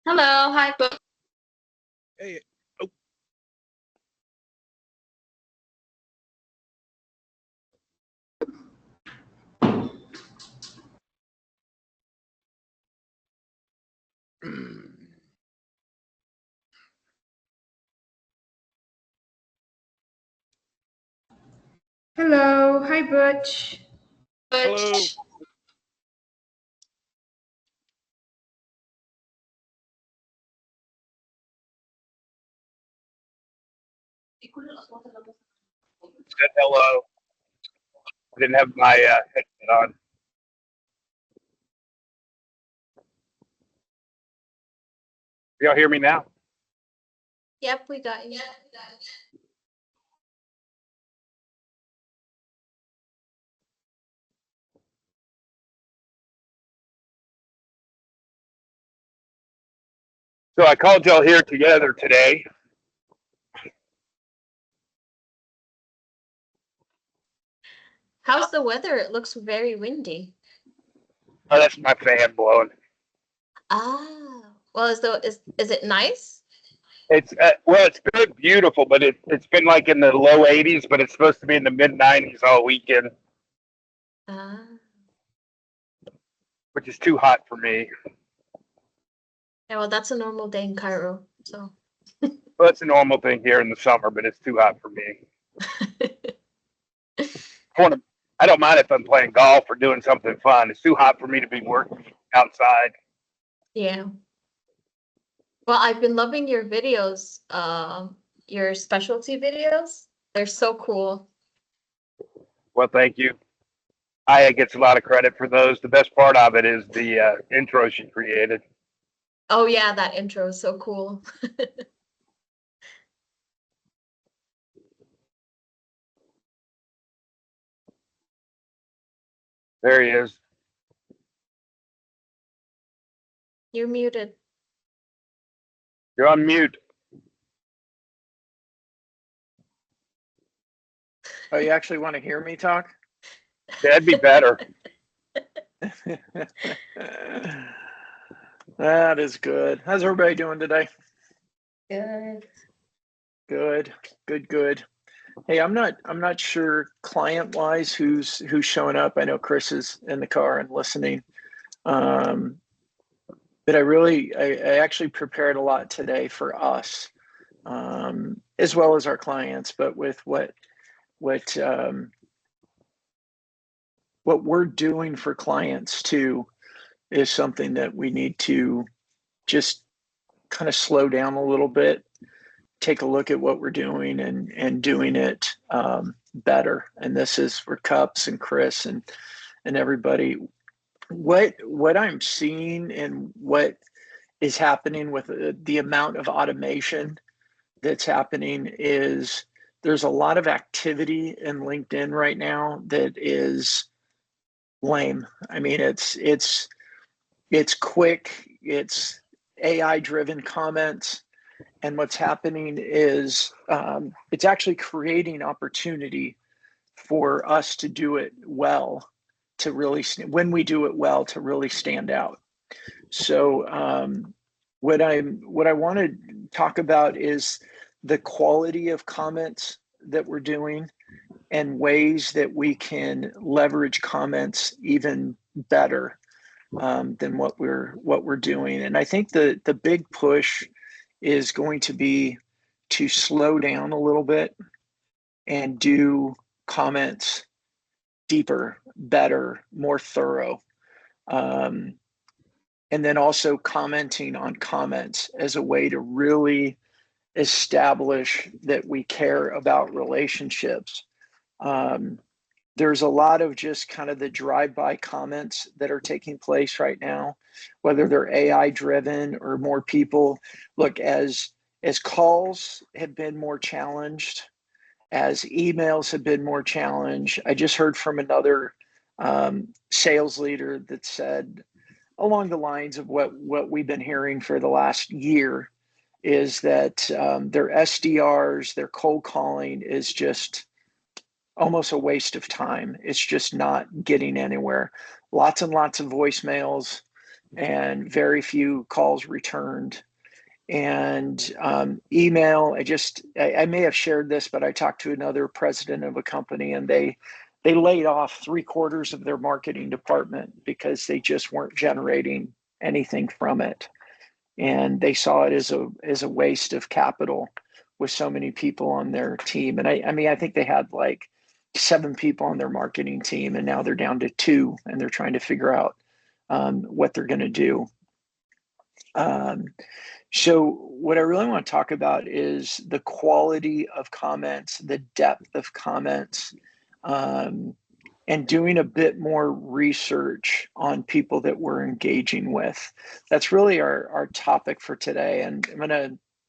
Hello, hi, Bo. Hey, oh, Hello, hi Butch. hello. Butch. Said hello. I didn't have my headset on. Y'all hear me now? Yep, we got you. So I called y'all here together today. How's the weather? It looks very windy. Oh, that's my fan blowing. Well, is it nice? It's been beautiful, but it's been like in the low 80s, but it's supposed to be in the mid 90s all weekend, Ah, which is too hot for me. yeah, well, that's a normal day in Cairo, so. Well, it's a normal thing here in the summer, but it's too hot for me. I want to. I don't mind if I'm playing golf or doing something fun. It's too hot for me to be working outside. Yeah. Well, I've been loving your videos, your specialty videos. They're so cool. Well, thank you. Aya gets a lot of credit for those. The best part of it is the intro she created. Oh yeah, that intro is so cool. There he is. You're muted. You're on mute. Oh, you actually want to hear me talk? That'd be better. That is good. How's everybody doing today? Good. Good. Hey, I'm not sure client wise who's showing up. I know Chris is in the car and listening. Um, but I actually prepared a lot today for us, as well as our clients, but with what what we're doing for clients too is something that we need to just kind of slow down a little bit, take a look at what we're doing and doing it better. And this is for Cups and Chris and everybody. What I'm seeing and what is happening with the amount of automation that's happening is there's a lot of activity in LinkedIn right now that is lame. I mean, it's quick, it's AI driven comments. And what's happening is it's actually creating opportunity for us to do it well, to really, when we do it well, to really stand out. So what I want to talk about is the quality of comments that we're doing and ways that we can leverage comments even better than what we're doing. And I think the big push is going to be to slow down a little bit and do comments deeper, better, more thorough. Um, and then also commenting on comments as a way to really establish that we care about relationships. Um, there's a lot of just kind of the drive-by comments that are taking place right now, whether they're AI driven or more people. Look, as calls have been more challenged, as emails have been more challenged. I just heard from another sales leader that said along the lines of what we've been hearing for the last year is that their SDRs, their cold calling is just almost a waste of time. It's just not getting anywhere. Lots and lots of voicemails, and very few calls returned. And email, I may have shared this, but I talked to another president of a company, and they laid off 3/4 of their marketing department because they just weren't generating anything from it. And they saw it as a waste of capital with so many people on their team. And I mean, I think they had like 7 people on their marketing team, and now they're down to 2, and they're trying to figure out what they're going to do. So what I really want to talk about is the quality of comments, the depth of comments, and doing a bit more research on people that we're engaging with. That's really our topic for today. And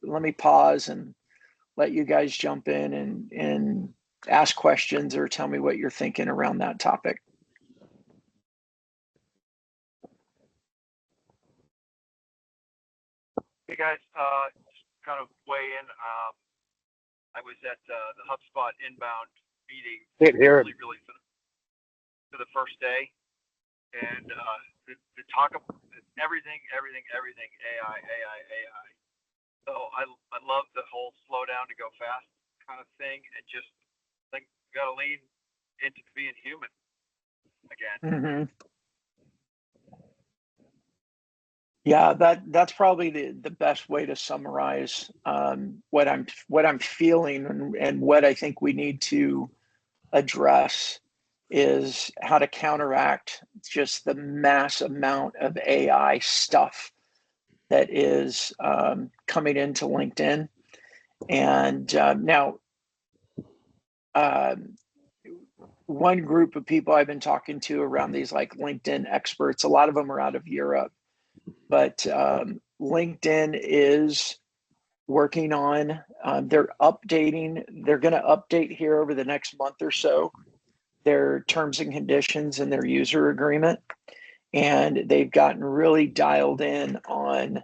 let me pause and let you guys jump in and ask questions or tell me what you're thinking around that topic. Hey guys, just kind of weigh in. I was at the HubSpot inbound meeting, Can't hear it. really for the first day, and the talk of everything AI. So I love the whole slow down to go fast kind of thing, and just think you got to lean into being human again. Mm-hmm. Yeah, that's probably the best way to summarize what I'm feeling, and what I think we need to address is how to counteract just the mass amount of AI stuff that is coming into LinkedIn. And now, one group of people I've been talking to around these like LinkedIn experts, a lot of them are out of Europe. But LinkedIn is working on, they're going to update here over the next month or so their terms and conditions and their user agreement. And they've gotten really dialed in on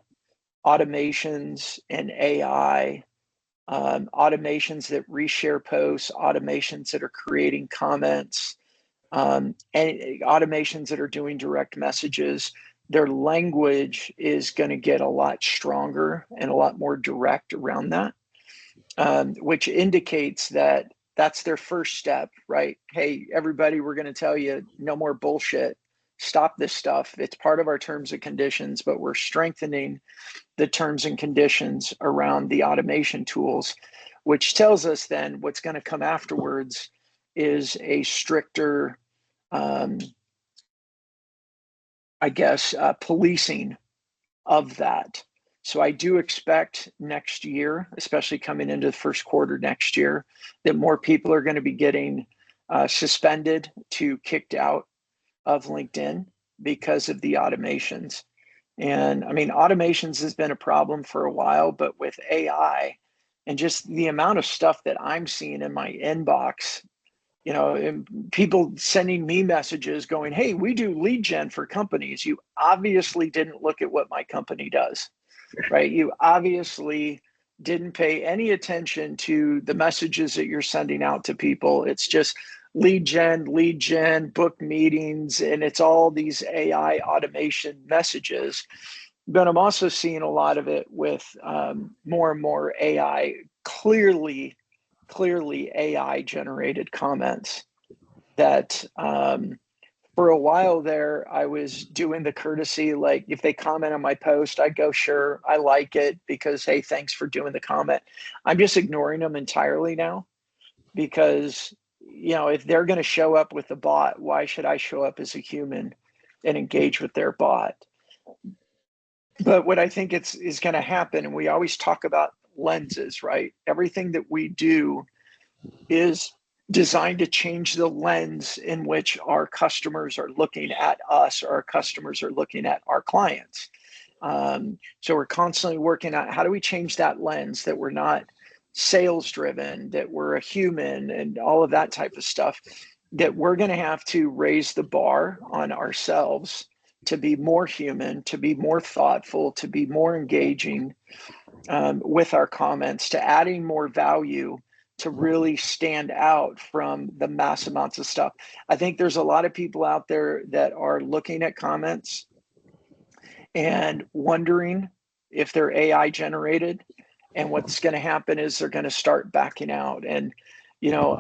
automations and AI, automations that reshare posts, automations that are creating comments, and automations that are doing direct messages. Their language is going to get a lot stronger and a lot more direct around that, which indicates that that's their first step, right? Hey, everybody, we're going to tell you no more bullshit. Stop this stuff. It's part of our terms and conditions, but we're strengthening the terms and conditions around the automation tools, which tells us then what's going to come afterwards is a stricter policing of that. So I do expect next year, especially coming into the first quarter next year, that more people are going to be getting suspended to kicked out of LinkedIn because of the automations. And I mean, automations has been a problem for a while, but with AI and just the amount of stuff that I'm seeing in my inbox, and people sending me messages going, hey, we do lead gen for companies. You obviously didn't look at what my company does, right? You obviously didn't pay any attention to the messages that you're sending out to people. It's just lead gen, book meetings, and it's all these AI automation messages. But I'm also seeing a lot of it with more and more AI, clearly AI generated comments that for a while there, I was doing the courtesy, like if they comment on my post, I'd go, sure, I like it because, hey, thanks for doing the comment. I'm just ignoring them entirely now because, if they're going to show up with the bot, why should I show up as a human and engage with their bot? But what I think is going to happen, and we always talk about lenses, right? Everything that we do is designed to change the lens in which our customers are looking at us, or our customers are looking at our clients. So we're constantly working on how do we change that lens, that we're not sales driven, that we're a human, and all of that type of stuff, that we're going to have to raise the bar on ourselves to be more human, to be more thoughtful, to be more engaging with our comments, to adding more value, to really stand out from the mass amounts of stuff. I think there's a lot of people out there that are looking at comments and wondering if they're AI generated. And what's going to happen is they're going to start backing out. And, you know,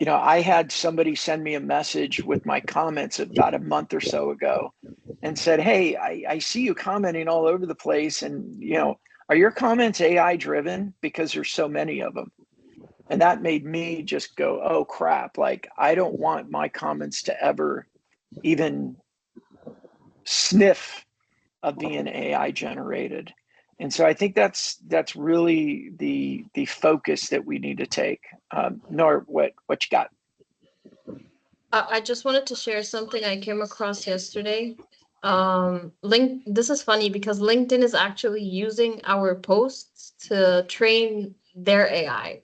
I had somebody send me a message with my comments about a month or so ago and said, "Hey, I see you commenting all over the place. And, are your comments AI driven? Because there's so many of them." And that made me just go, "Oh crap. Like, I don't want my comments to ever even sniff of being AI generated." And so I think that's really the focus that we need to take. Nor what you got? I just wanted to share something I came across yesterday. This is funny because LinkedIn is actually using our posts to train their AI.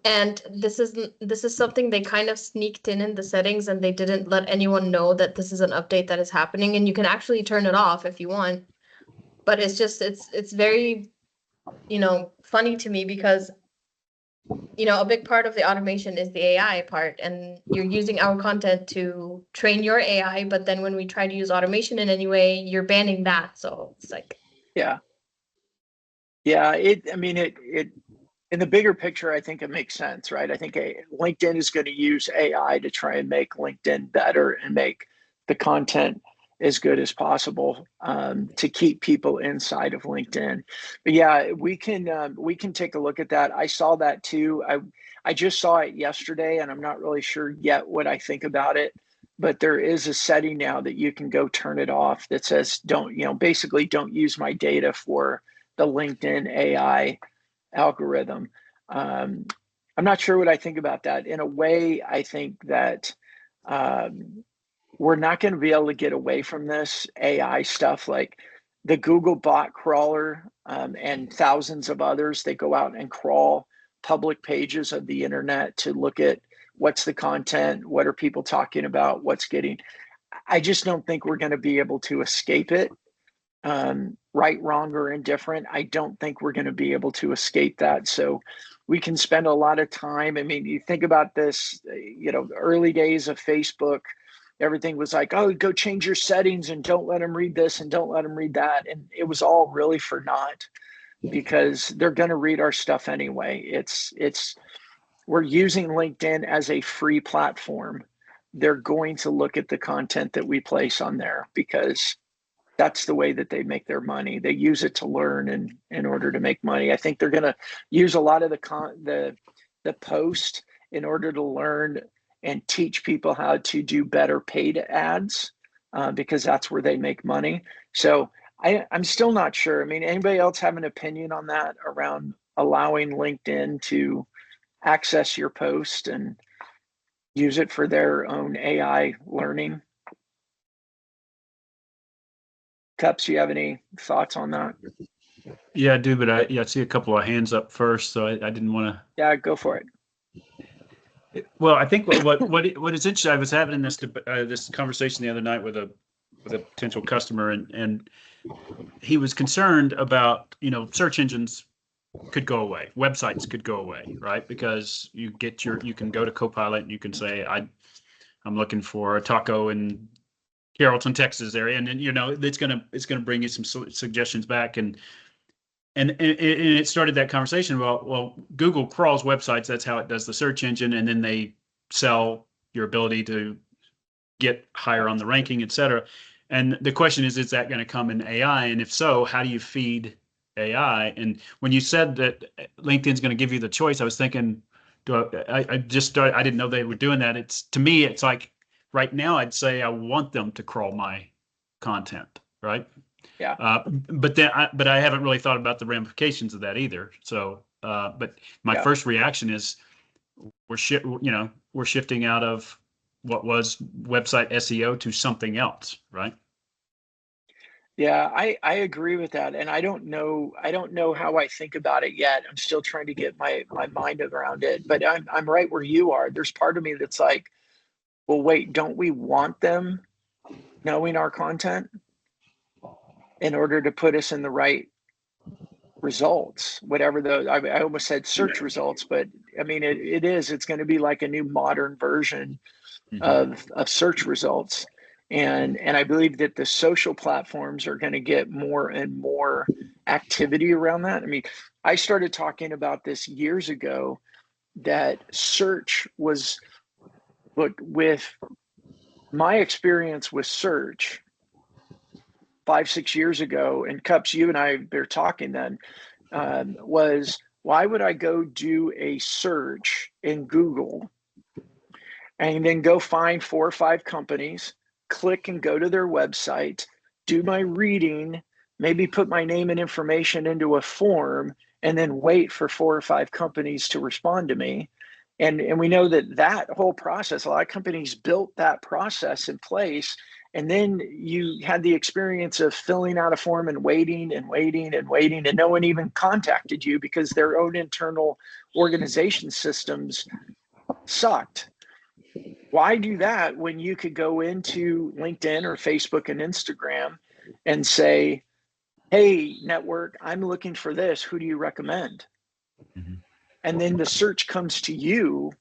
And this is something they kind of sneaked in the settings, and they didn't let anyone know that this is an update that is happening, and you can actually turn it off if you want. But it's very, funny to me because, a big part of the automation is the AI part, and you're using our content to train your AI, but then when we try to use automation in any way, you're banning that. So it's like, Yeah. It in the bigger picture, I think it makes sense, right? I think LinkedIn is going to use AI to try and make LinkedIn better and make the content as good as possible, to keep people inside of LinkedIn. But yeah, we can take a look at that. I saw that too. I just saw it yesterday, and I'm not really sure yet what I think about it. But there is a setting now that you can go turn it off that says basically don't use my data for the LinkedIn AI algorithm. I'm not sure what I think about that. In a way, I think that we're not going to be able to get away from this AI stuff, like the Google bot crawler, and thousands of others. They go out and crawl public pages of the internet to look at what's the content, what are people talking about, what's getting. I just don't think we're going to be able to escape it. Right, wrong, or indifferent, I don't think we're going to be able to escape that. So we can spend a lot of time. I mean, you think about this, the early days of Facebook, everything was like, oh, go change your settings and don't let them read this and don't let them read that. And it was all really for naught, because they're going to read our stuff anyway. We're using LinkedIn as a free platform. They're going to look at the content that we place on there because that's the way that they make their money. They use it to learn and in order to make money. I think they're going to use a lot of the post in order to learn and teach people how to do better paid ads, because that's where they make money. So I'm still not sure. I mean, anybody else have an opinion on that around allowing LinkedIn to access your post and use it for their own AI learning? Cups, you have any thoughts on that? Yeah, I do, but I see a couple of hands up first, so I didn't want to. Yeah, go for it. Well, I think what is interesting. I was having this conversation the other night with a potential customer, and he was concerned about search engines could go away, websites could go away, right? Because you can go to Copilot and you can say I'm looking for a taco in Carrollton, Texas area, and then it's gonna bring you some suggestions back, and it started that conversation. Well, Google crawls websites. That's how it does the search engine, and then they sell your ability to get higher on the ranking, et cetera. And the question is that going to come in AI? And if so, how do you feed AI? And when you said that LinkedIn's going to give you the choice, I was thinking, I didn't know they were doing that. To me, it's like right now, I'd say I want them to crawl my content, right? Yeah. But I haven't really thought about the ramifications of that either. So, but my first reaction is we're shifting out of what was website SEO to something else, right? Yeah, I agree with that. And I don't know how I think about it yet. I'm still trying to get my mind around it, but I'm right where you are. There's part of me that's like, well, wait, don't we want them knowing our content in order to put us in the right results, whatever I almost said search results, but I mean, it's going to be like a new modern version of search results. And I believe that the social platforms are going to get more and more activity around that. I mean, I started talking about this years ago, that search was, look, with my experience with search 5-6 years ago, and Cups, you and I were talking then, was why would I go do a search in Google and then go find 4 or 5 companies, click and go to their website, do my reading, maybe put my name and information into a form, and then wait for 4 or 5 companies to respond to me. And we know that that whole process, a lot of companies built that process in place. And then you had the experience of filling out a form and waiting and waiting and waiting, and no one even contacted you because their own internal organization systems sucked. Why do that when you could go into LinkedIn or Facebook and Instagram and say, hey, network, I'm looking for this. Who do you recommend? Mhm. And then the search comes to you,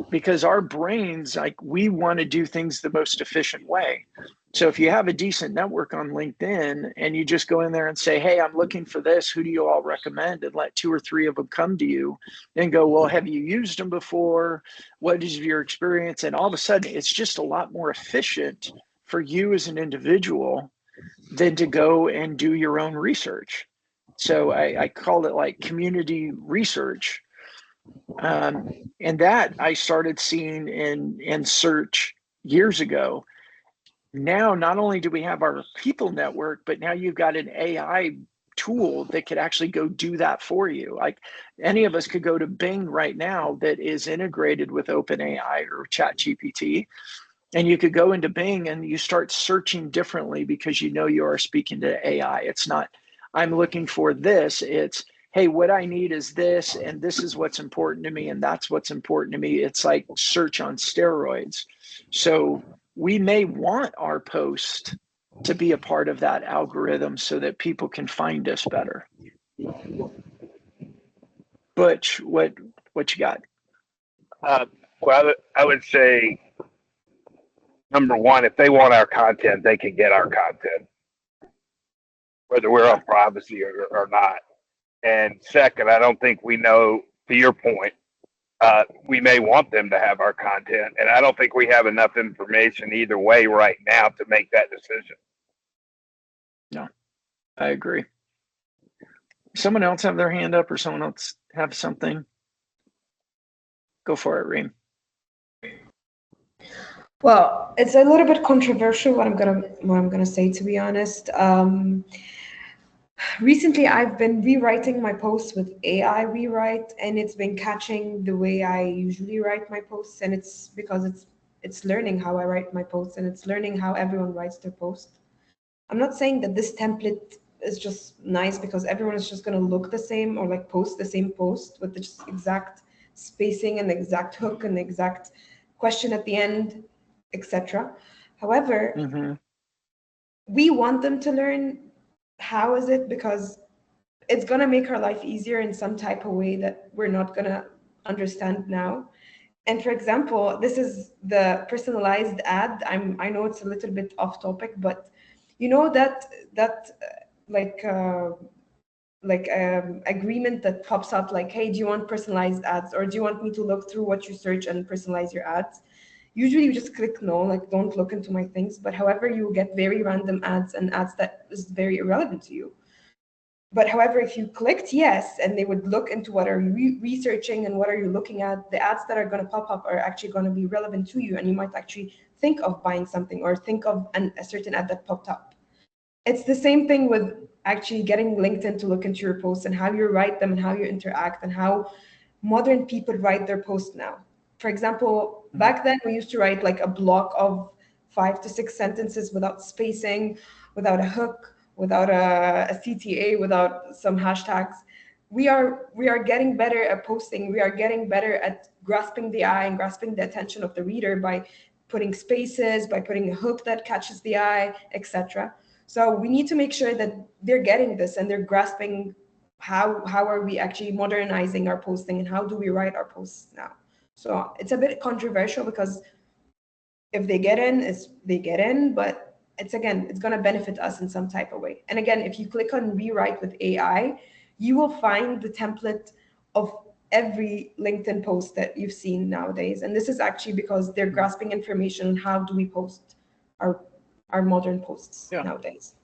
because our brains, like, we want to do things the most efficient way. So if you have a decent network on LinkedIn and you just go in there and say, hey, I'm looking for this, who do you all recommend? And let 2 or 3 of them come to you and go, well, have you used them before? What is your experience? And all of a sudden, it's just a lot more efficient for you as an individual than to go and do your own research. So I call it like community research. And that I started seeing in search years ago. Now, not only do we have our people network, but now you've got an AI tool that could actually go do that for you. Like, any of us could go to Bing right now that is integrated with OpenAI or ChatGPT, and you could go into Bing and you start searching differently because you know you are speaking to AI. It's not, I'm looking for this. It's, hey, what I need is this, and this is what's important to me, and that's what's important to me. It's like search on steroids. So we may want our post to be a part of that algorithm so that people can find us better. Butch, what you got? Well, I would say, number one, if they want our content, they can get our content, whether we're on privacy or not. And second, I don't think we know, to your point, we may want them to have our content. And I don't think we have enough information either way right now to make that decision. No, I agree. Someone else have their hand up, or someone else have something? Go for it, Reem. Well, it's a little bit controversial what I'm gonna say, to be honest. Recently, I've been rewriting my posts with AI rewrite, and it's been catching the way I usually write my posts, and it's because it's learning how I write my posts, and it's learning how everyone writes their post. I'm not saying that this template is just nice because everyone is just going to look the same or like post the same post with the just exact spacing and the exact hook and the exact question at the end, etc. However, we want them to learn how is it, because it's going to make our life easier in some type of way that we're not going to understand now. And for example, this is the personalized ad. I know it's a little bit off topic, but you know that agreement that pops up like, hey, do you want personalized ads, or do you want me to look through what you search and personalize your ads? Usually you just click no, like don't look into my things. But however, you get very random ads and ads that is very irrelevant to you. But however, if you clicked yes, and they would look into what are you researching and what are you looking at, the ads that are going to pop up are actually going to be relevant to you, and you might actually think of buying something or think of a certain ad that popped up. It's the same thing with actually getting LinkedIn to look into your posts and how you write them and how you interact and how modern people write their posts now. For example, back then we used to write like a block of 5 to 6 sentences without spacing, without a hook, without a CTA, without some hashtags. We are getting better at posting. We are getting better at grasping the eye and grasping the attention of the reader by putting spaces, by putting a hook that catches the eye, etc. So we need to make sure that they're getting this and they're grasping how are we actually modernizing our posting and how do we write our posts now. So it's a bit controversial because if they get in, they get in, but it's going to benefit us in some type of way. And again, if you click on rewrite with AI, you will find the template of every LinkedIn post that you've seen nowadays. And this is actually because they're grasping information on how do we post our modern posts nowadays.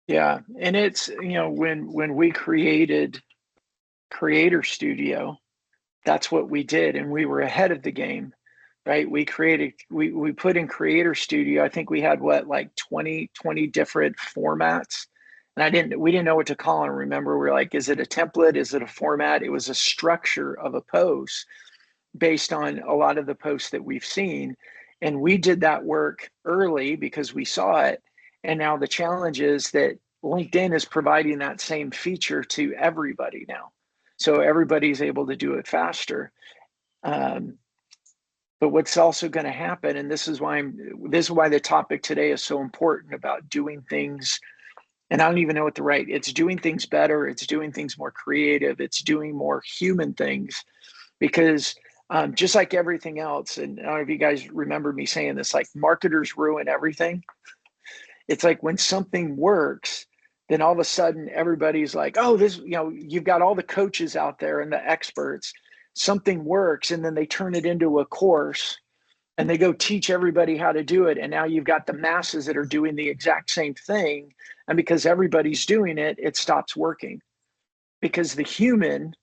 Yeah, and it's, when we created Creator Studio, that's what we did, and we were ahead of the game, right? We put in Creator Studio, I think we had like 20 different formats, and we didn't know what to call them. Remember, we were like, is it a template? Is it a format? It was a structure of a post based on a lot of the posts that we've seen. And we did that work early because we saw it. And now the challenge is that LinkedIn is providing that same feature to everybody now. So everybody's able to do it faster. But what's also going to happen, and this is why the topic today is so important about doing things. And I don't even know what it's doing things better. It's doing things more creative. It's doing more human things, because just like everything else, and I don't know if you guys remember me saying this, like marketers ruin everything. It's like when something works, then all of a sudden everybody's like, oh, this, you've got all the coaches out there and the experts, something works, and then they turn it into a course and they go teach everybody how to do it. And now you've got the masses that are doing the exact same thing. And because everybody's doing it, it stops working, because the human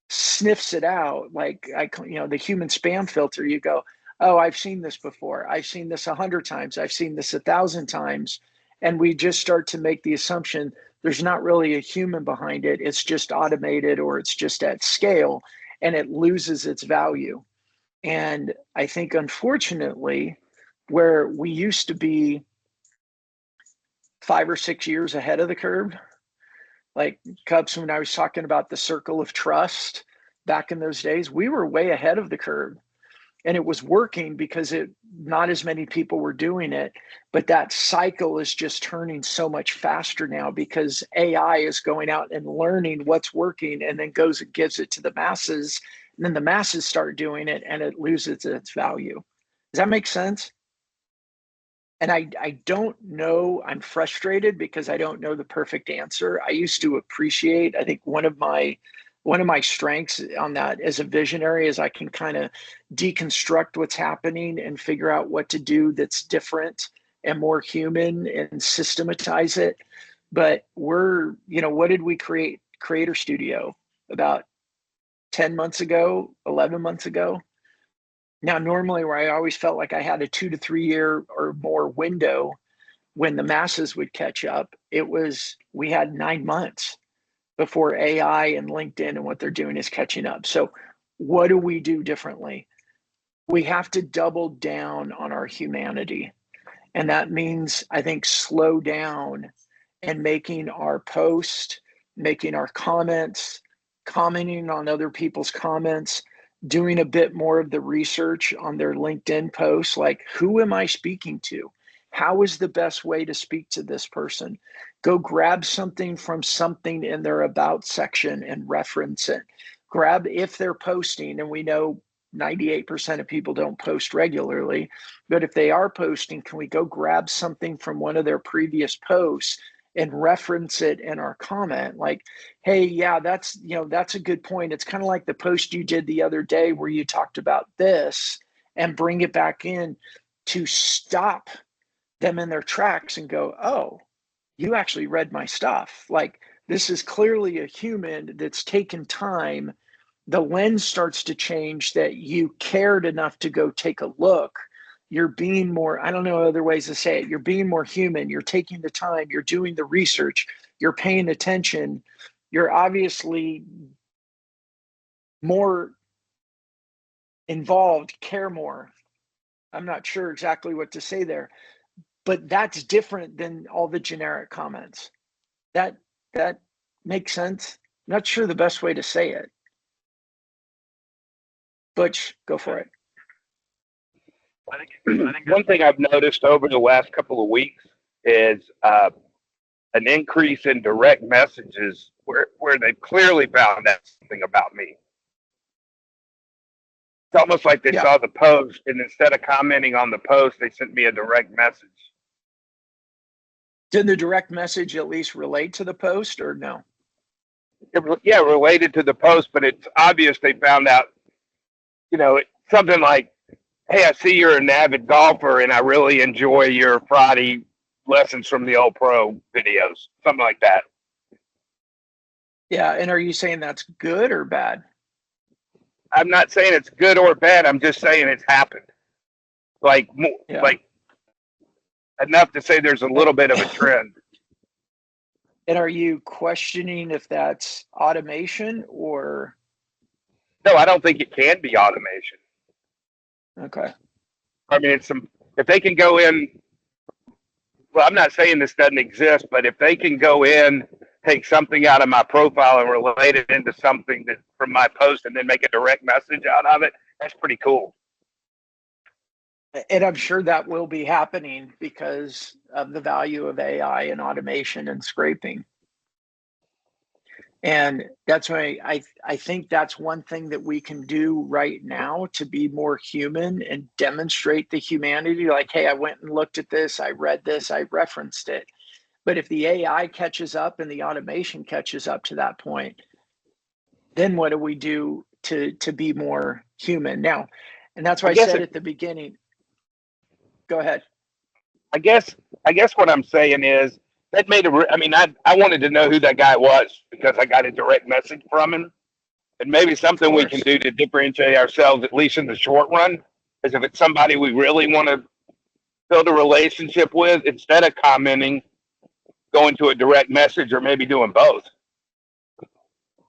sniffs it out. Like, the human spam filter, you go, oh, I've seen this before. I've seen this 100 times. I've seen this 1,000 times. And we just start to make the assumption there's not really a human behind it. It's just automated, or it's just at scale, and it loses its value. And I think, unfortunately, where we used to be 5 or 6 years ahead of the curve, like Cubs, when I was talking about the circle of trust back in those days, we were way ahead of the curve, and it was working because not as many people were doing it. But that cycle is just turning so much faster now, because AI is going out and learning what's working, and then goes and gives it to the masses, and then the masses start doing it, and it loses its value. Does that make sense? And I don't know, I'm frustrated because I don't know the perfect answer. I used to appreciate, I think one of my strengths on that as a visionary is I can kind of deconstruct what's happening and figure out what to do that's different and more human and systematize it. But what did we create Creator Studio about 10 months ago, 11 months ago? Now, normally, where I always felt like I had a 2 to 3 year or more window when the masses would catch up, we had 9 months before AI and LinkedIn and what they're doing is catching up. So what do we do differently? We have to double down on our humanity. And that means, I think, slow down and making our post, making our comments, commenting on other people's comments, doing a bit more of the research on their LinkedIn posts, like, who am I speaking to? How is the best way to speak to this person? Go grab something from something in their about section and reference it. Grab, if they're posting, and we know 98% of people don't post regularly, but if they are posting, can we go grab something from one of their previous posts and reference it in our comment? Like, hey, yeah, that's a good point. It's kind of like the post you did the other day where you talked about this, and bring it back in to stop them in their tracks and go, oh, you actually read my stuff. Like, this is clearly a human that's taken time. The lens starts to change, that you cared enough to go take a look. You're being more, I don't know other ways to say it. You're being more human. You're taking the time. You're doing the research. You're paying attention. You're obviously more involved, care more. I'm not sure exactly what to say there, but that's different than all the generic comments. That makes sense. I'm not sure the best way to say it. Butch, go for it. I think One thing I've noticed over the last couple of weeks is an increase in direct messages where they've clearly found out something about me. It's almost like they Yeah. saw the post, and instead of commenting on the post, they sent me a direct message. Did the direct message at least relate to the post or no? Yeah, related to the post, but it's obvious they found out, something like, hey, I see you're an avid golfer and I really enjoy your Friday lessons from the old pro videos. Something like that. Yeah. And are you saying that's good or bad? I'm not saying it's good or bad. I'm just saying it's happened. Like, Yeah. like enough to say there's a little bit of a trend. And are you questioning if that's automation or? No, I don't think it can be automation. Okay. I mean, if they can go in, well, I'm not saying this doesn't exist, but if they can go in, take something out of my profile and relate it into something that from my post and then make a direct message out of it, that's pretty cool. And I'm sure that will be happening because of the value of AI and automation and scraping. And that's why I think that's one thing that we can do right now to be more human and demonstrate the humanity. Like, hey, I went and looked at this, I read this, I referenced it. But if the AI catches up and the automation catches up to that point, then what do we do to be more human now? And that's why I said at the beginning. Go ahead. I guess what I'm saying is that made I wanted to know who that guy was because I got a direct message from him. And maybe something we can do to differentiate ourselves, at least in the short run, is if it's somebody we really want to build a relationship with, instead of commenting, going to a direct message or maybe doing both.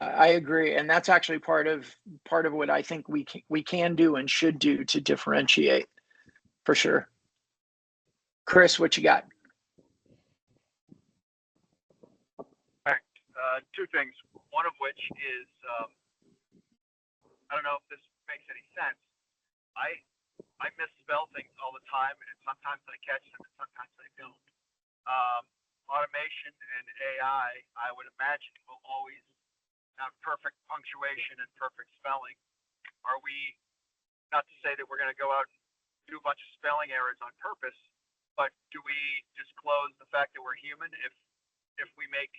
I agree, and that's actually part of what I think we can do and should do to differentiate, for sure. Chris, what you got? Two things. One of which is, I don't know if this makes any sense. I misspell things all the time, and sometimes I catch them, and sometimes I don't. Automation and AI, I would imagine, will always have perfect punctuation and perfect spelling. Are we, not to say that we're going to go out and do a bunch of spelling errors on purpose, but do we disclose the fact that we're human if we make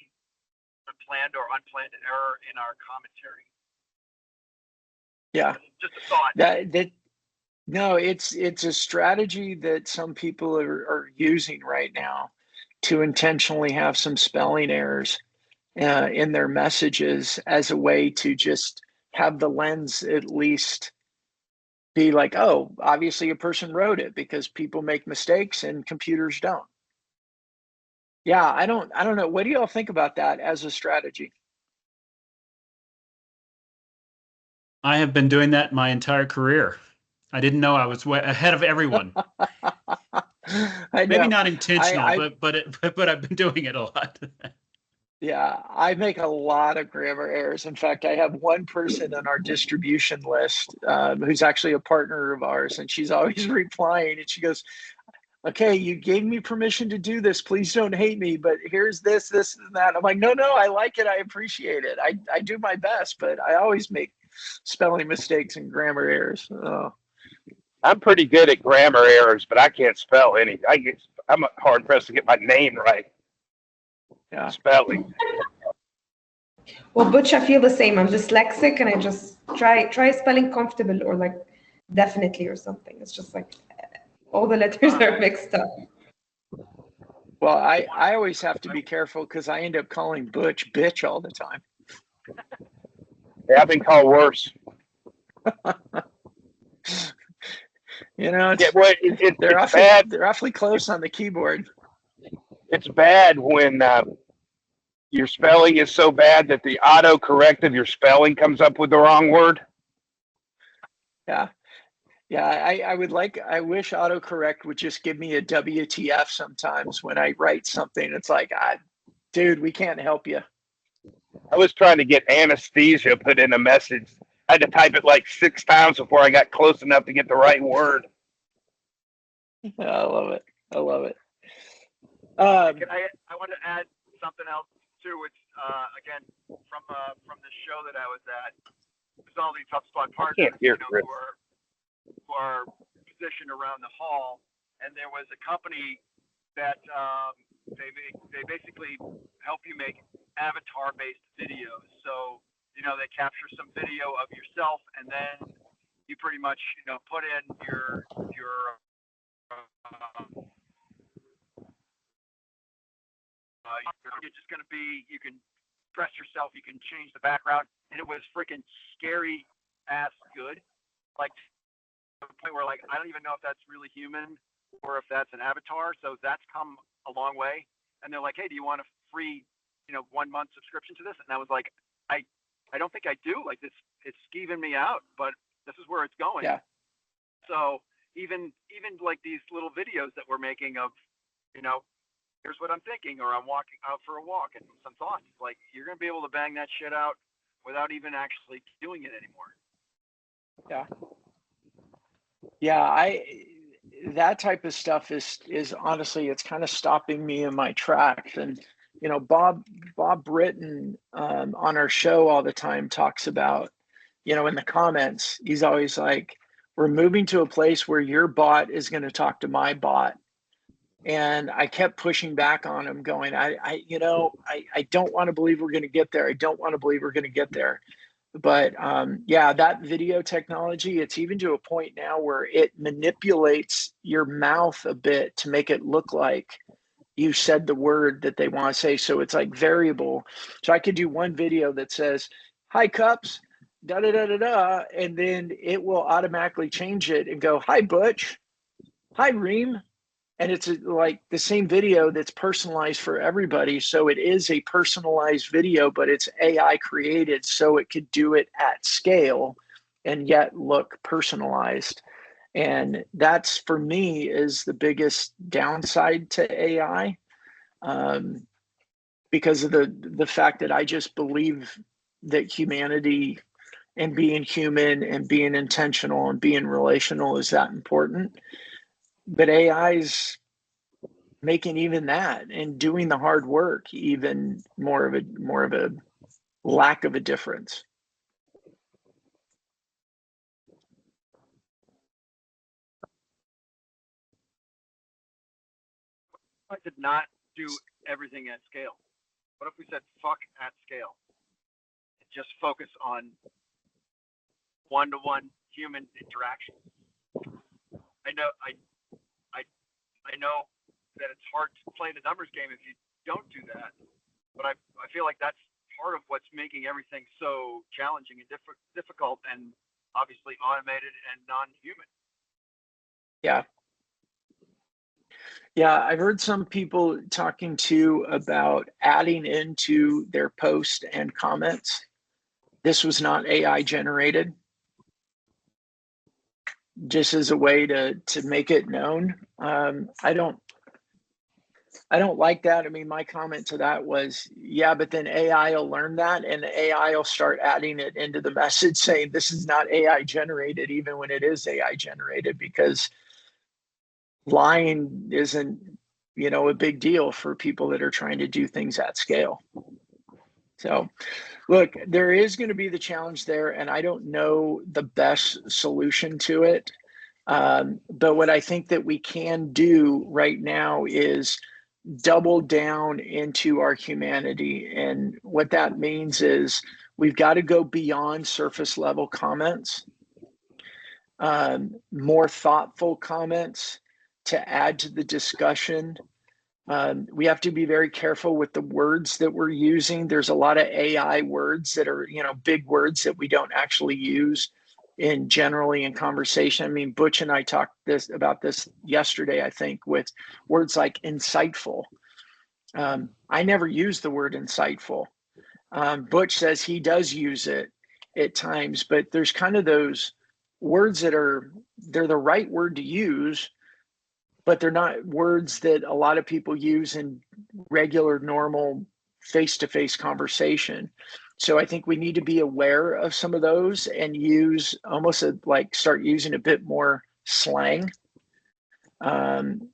a planned or unplanned error in our commentary? Yeah, just a thought. No, it's a strategy that some people are using right now to intentionally have some spelling errors in their messages as a way to just have the lens at least be like, oh, obviously a person wrote it, because people make mistakes and computers don't. Yeah, I don't know. What do y'all think about that as a strategy? I have been doing that my entire career. I didn't know I was way ahead of everyone. Maybe not intentional, but I've been doing it a lot. Yeah, I make a lot of grammar errors. In fact, I have one person on our distribution list who's actually a partner of ours, and she's always replying, and she goes, okay, you gave me permission to do this. Please don't hate me, but here's this, and that. I'm like, no, I like it. I appreciate it. I do my best, but I always make spelling mistakes and grammar errors. Oh. I'm pretty good at grammar errors, but I can't spell any. I'm hard pressed to get my name right. Yeah. Spelling. Well, Butch, I feel the same. I'm dyslexic, and I just try spelling comfortable or like definitely or something. It's just like all the letters are mixed up. Well, I always have to be careful because I end up calling Butch bitch all the time. Yeah, I've been called worse. You know, it's bad. They're awfully close on the keyboard. It's bad when your spelling is so bad that the autocorrect of your spelling comes up with the wrong word. Yeah. I wish autocorrect would just give me a WTF sometimes when I write something. It's like, dude, we can't help you. I was trying to get anesthesia put in a message. I had to type it like 6 times before I got close enough to get the right word. I love it. I want to add something else too, which again from the show that I was at, there's all these HubSpot partners, who are who are positioned around the hall, and there was a company that they basically help you make avatar-based videos. So they capture some video of yourself, and then you pretty much put in your you're just going to be, you can dress yourself, you can change the background, and it was freaking scary ass good. Like, to the point where, like, I don't even know if that's really human or if that's an avatar. So that's come a long way. And they're like, hey, do you want a free, 1 month subscription to this? And I was like, I don't think I do. Like, it's skeeving me out, but this is where it's going. Yeah. So even like these little videos that we're making of, here's what I'm thinking, or I'm walking out for a walk and some thoughts. Like, you're going to be able to bang that shit out without even actually doing it anymore. Yeah. Yeah. That type of stuff is honestly, it's kind of stopping me in my tracks. And, Bob Britton, on our show all the time talks about, in the comments, he's always like, we're moving to a place where your bot is going to talk to my bot. And I kept pushing back on him going, I don't want to believe we're going to get there. I don't want to believe we're going to get there. But yeah, that video technology, it's even to a point now where it manipulates your mouth a bit to make it look like you said the word that they want to say. So it's like variable. So I could do one video that says, hi Cups, da da da da da, and then it will automatically change it and go, hi Butch, hi Reem. And it's like the same video that's personalized for everybody. So it is a personalized video, but it's AI created so it could do it at scale and yet look personalized. And that's, for me, is the biggest downside to AI, because of the fact that I just believe that humanity and being human and being intentional and being relational is that important. But AI's making even that and doing the hard work even more of a lack of a difference. I did not do everything at scale. What if we said fuck at scale? Just focus on one-to-one human interaction. I know that it's hard to play the numbers game if you don't do that, but I feel like that's part of what's making everything so challenging and difficult, and obviously automated and non-human. Yeah. Yeah, I've heard some people talking too about adding into their post and comments, this was not AI generated, just as a way to make it known. I don't like that. I mean, my comment to that was, yeah, but then AI will learn that and the AI will start adding it into the message saying this is not AI generated, even when it is AI generated, because lying isn't, a big deal for people that are trying to do things at scale. So look, there is going to be the challenge there, and I don't know the best solution to it. But what I think that we can do right now is double down into our humanity. And what that means is we've got to go beyond surface level comments, more thoughtful comments to add to the discussion. We have to be very careful with the words that we're using. There's a lot of AI words that are, big words that we don't actually use generally in conversation. I mean, Butch and I talked about this yesterday, I think, with words like insightful. I never use the word insightful. Butch says he does use it at times, but there's kind of those words that they're the right word to use, but they're not words that a lot of people use in regular, normal, face-to-face conversation. So I think we need to be aware of some of those and use almost start using a bit more slang and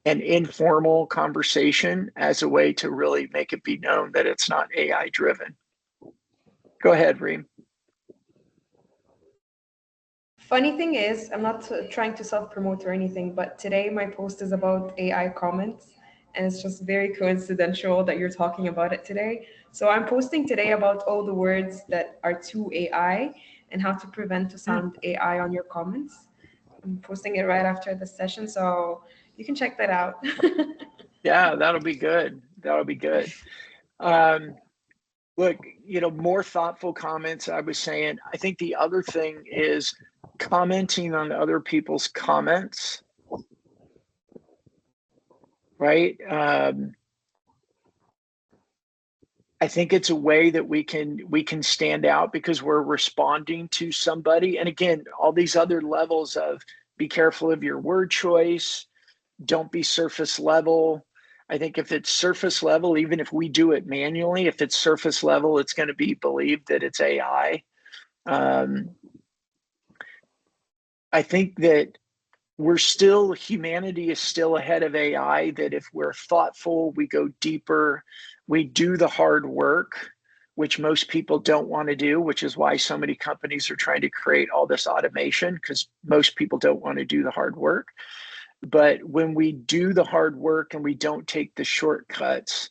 informal conversation as a way to really make it be known that it's not AI driven. Go ahead, Reem. Funny thing is, I'm not trying to self-promote or anything, but today my post is about AI comments, and it's just very coincidental that you're talking about it today. So I'm posting today about all the words that are too AI and how to prevent to sound AI on your comments. I'm posting it right after the session, so you can check that out. Yeah, that'll be good. That'll be good. Um, Look, more thoughtful comments. I was saying, I think the other thing is commenting on other people's comments, right? I think it's a way that we can stand out because we're responding to somebody. And again, all these other levels of be careful of your word choice, don't be surface level. I think if it's surface level, even if we do it manually, if it's surface level, it's going to be believed that it's AI. I think that humanity is still ahead of AI, that if we're thoughtful, we go deeper, we do the hard work, which most people don't want to do, which is why so many companies are trying to create all this automation because most people don't want to do the hard work. But when we do the hard work and we don't take the shortcuts,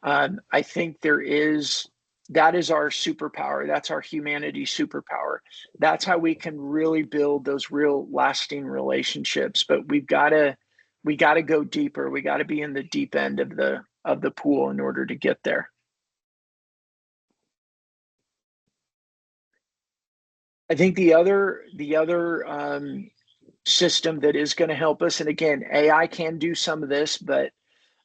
I think that is our superpower. That's our humanity superpower. That's how we can really build those real lasting relationships. But we got to go deeper. We got to be in the deep end of the pool in order to get there. I think the other system that is going to help us, and again, AI can do some of this, but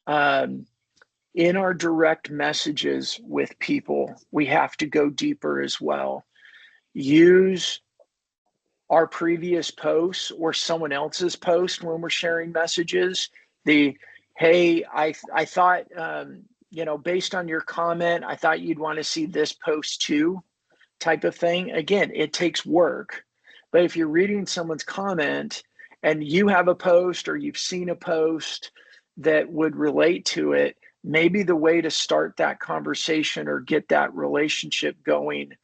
in our direct messages with people, we have to go deeper as well. Use our previous posts or someone else's post when we're sharing messages. Hey, I thought, based on your comment, I thought you'd want to see this post too, type of thing. Again, it takes work. But if you're reading someone's comment and you have a post or you've seen a post that would relate to it, maybe the way to start that conversation or get that relationship going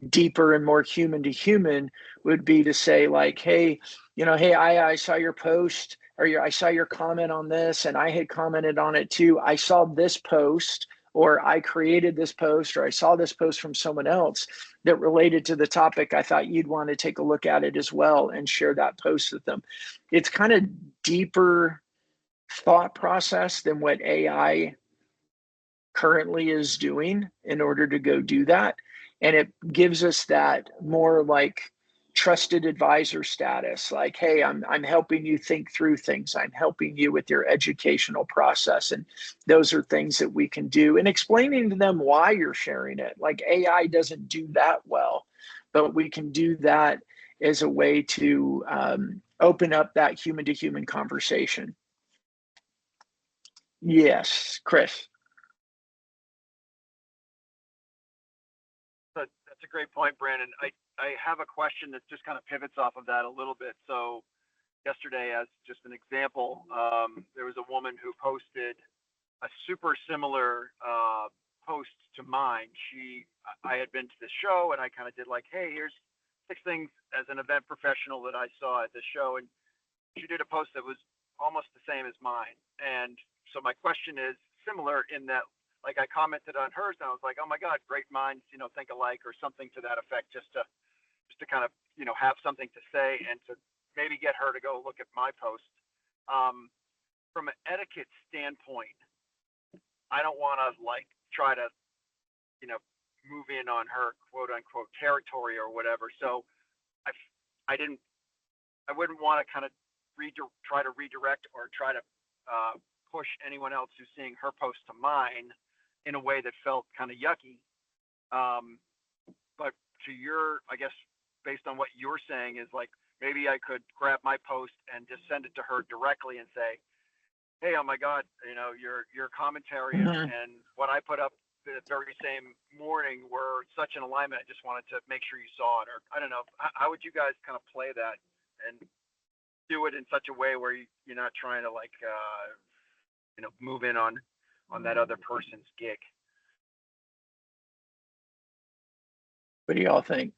deeper and more human to human would be to say like, hey, I saw your post or I saw your comment on this and I had commented on it too. I saw this post or I created this post or I saw this post from someone else that related to the topic. I thought you'd want to take a look at it as well and share that post with them. It's kind of deeper thought process than what AI currently is doing in order to go do that. And it gives us that more like trusted advisor status, like, hey, I'm helping you think through things. I'm helping you with your educational process. And those are things that we can do, and explaining to them why you're sharing it. Like AI doesn't do that well, but we can do that as a way to open up that human to human conversation. Yes, Chris. That's a great point, Brandon. I have a question that just kind of pivots off of that a little bit. So yesterday, as just an example, there was a woman who posted a super similar post to mine. I had been to the show and I kind of did like, hey, here's 6 things as an event professional that I saw at the show. And she did a post that was almost the same as mine. And so my question is similar in that, like, I commented on hers and I was like, oh my God, great minds, think alike, or something to that effect, just to kind of, have something to say and to maybe get her to go look at my post. From an etiquette standpoint, I don't want to like try to, move in on her quote unquote territory or whatever. So I wouldn't want to kind of try to redirect or try to push anyone else who's seeing her post to mine in a way that felt kind of yucky. But to your, I guess, based on what you're saying is like, maybe I could grab my post and just send it to her directly and say, hey, oh my God, your commentary and what I put up the very same morning were such an alignment. I just wanted to make sure you saw it. Or I don't know. How would you guys kind of play that and do it in such a way where you're not trying to like, move in on that other person's gig? What do y'all think?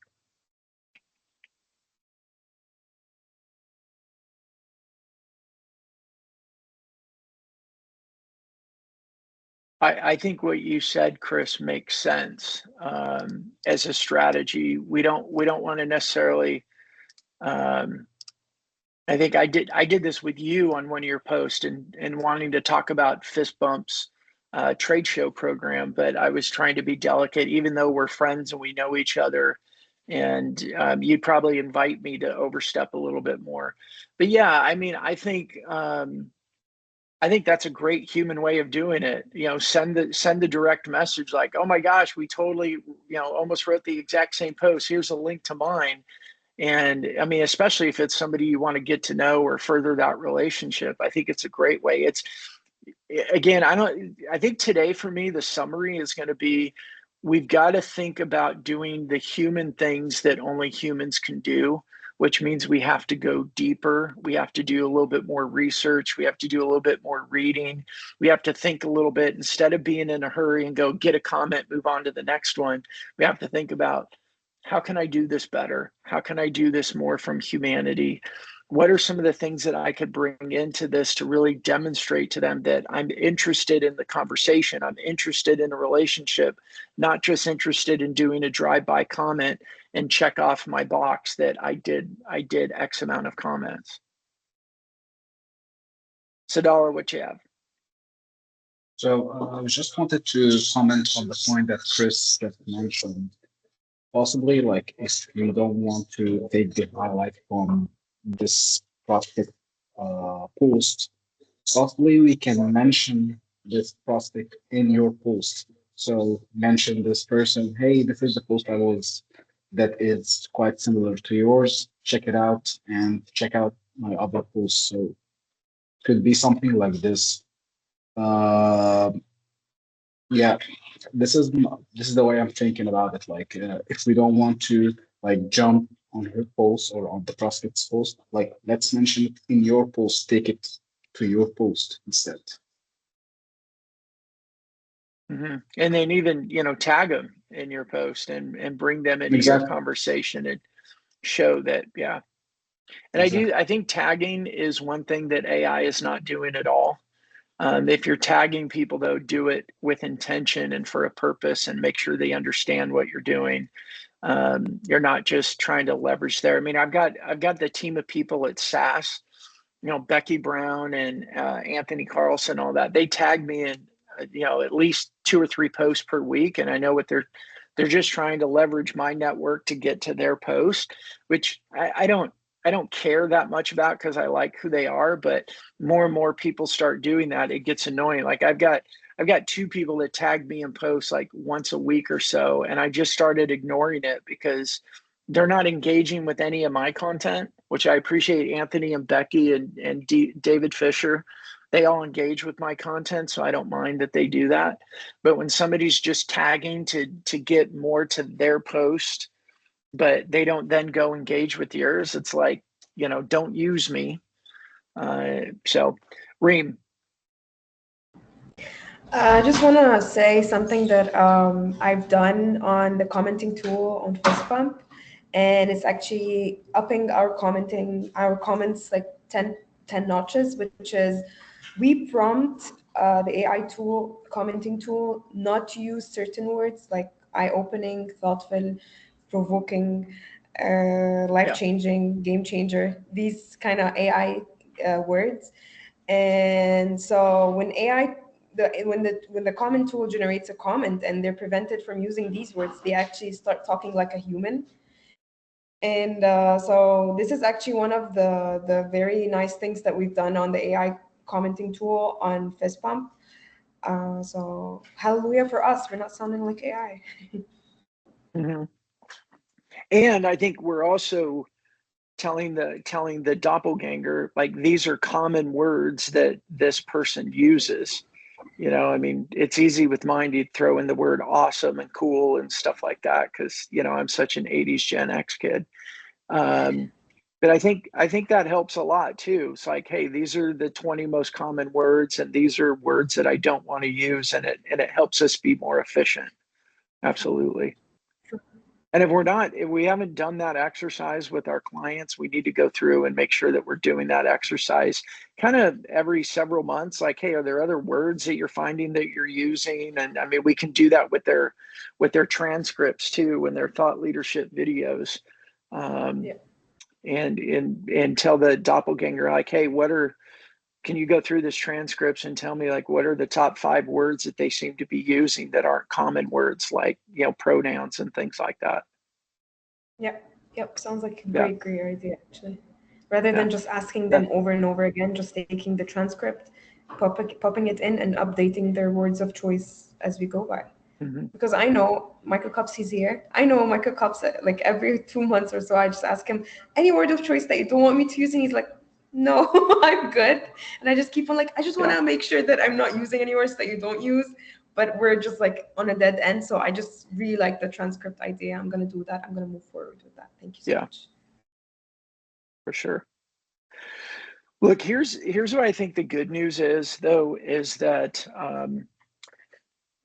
I think what you said, Chris, makes sense as a strategy. We don't want to necessarily. I think I did this with you on one of your posts and wanting to talk about Fist Bumps trade show program, but I was trying to be delicate, even though we're friends and we know each other. And you'd probably invite me to overstep a little bit more. But yeah, I mean, I think that's a great human way of doing it. You know, send the direct message like, "Oh my gosh, we totally, almost wrote the exact same post. Here's a link to mine." And I mean, especially if it's somebody you want to get to know or further that relationship, I think it's a great way. It's again, I think today for me, the summary is going to be, we've got to think about doing the human things that only humans can do, which means we have to go deeper. We have to do a little bit more research. We have to do a little bit more reading. We have to think a little bit instead of being in a hurry and go get a comment, move on to the next one. We have to think about, how can I do this better? How can I do this more from humanity? What are some of the things that I could bring into this to really demonstrate to them that I'm interested in the conversation, I'm interested in a relationship, not just interested in doing a drive-by comment and check off my box that I did X amount of comments. Sadala, what you have? So I just wanted to comment on the point that Chris just mentioned. Possibly, like, if we don't want to take the highlight from this prospect post, possibly we can mention this prospect in your post. So mention this person, hey, this is the post that is quite similar to yours. Check it out and check out my other posts. So could be something like this. Yeah, this is the way I'm thinking about it. Like, if we don't want to like jump on her post or on the prospect's post, like, let's mention it in your post. Take it to your post instead. Mm-hmm. And then even tag them in your post and bring them into Exactly. your conversation and show that, yeah. And Exactly. I think tagging is one thing that AI is not doing at all. If you're tagging people, though, do it with intention and for a purpose, and make sure they understand what you're doing. You're not just trying to leverage there. I mean, I've got the team of people at SAS, Becky Brown and Anthony Carlson, all that. They tag me in, at least 2 or 3 posts per week, and I know what they're just trying to leverage my network to get to their post, which I don't care that much about, because I like who they are. But more and more people start doing that, it gets annoying. Like, I've got 2 people that tag me in posts like once a week or so, and I just started ignoring it because they're not engaging with any of my content, which I appreciate. Anthony and Becky and David Fisher, they all engage with my content, so I don't mind that they do that. But when somebody's just tagging to get more to their post, but they don't then go engage with yours, it's like, don't use me. So, Reem. I just want to say something that I've done on the commenting tool on FistBump, and it's actually upping our comments like 10 notches, which is, we prompt the AI tool, commenting tool, not to use certain words like eye-opening, thoughtful, provoking, life-changing, game changer, these kind of AI words. And so when the comment tool generates a comment and they're prevented from using these words, they actually start talking like a human. And so this is actually one of the very nice things that we've done on the AI commenting tool on FistBump. So hallelujah for us, we're not sounding like AI. Mm-hmm. And I think we're also telling the doppelganger, like, these are common words that this person uses. I mean, it's easy with mine to throw in the word awesome and cool and stuff like that, because I'm such an 80s Gen X kid. But I think that helps a lot too. It's like, hey, these are the 20 most common words, and these are words that I don't want to use, and it helps us be more efficient. Absolutely. And if we haven't done that exercise with our clients, we need to go through and make sure that we're doing that exercise kind of every several months. Like, hey, are there other words that you're finding that you're using? And I mean, we can do that with their transcripts too, and their thought leadership videos. Yeah. And tell the doppelganger, like, hey, can you go through this transcripts and tell me, like, what are the top 5 words that they seem to be using that aren't common words, like, pronouns and things like that. Yep. Sounds like a Yeah. great idea, actually. Rather Yeah. than just asking them over and over again, just taking the transcript, popping it in, and updating their words of choice as we go by. Mm-hmm. Because I know Michael Cups, he's here. I know Michael Cups, like every 2 months or so, I just ask him any word of choice that you don't want me to use, and he's like, no, I'm good. And I just keep on like, I just want to make sure that I'm not using any words that you don't use, but we're just like on a dead end. So I just really like the transcript idea. I'm going to do that. I'm going to move forward with that. Thank you so much. For sure. Look, here's what I think the good news is, though, is that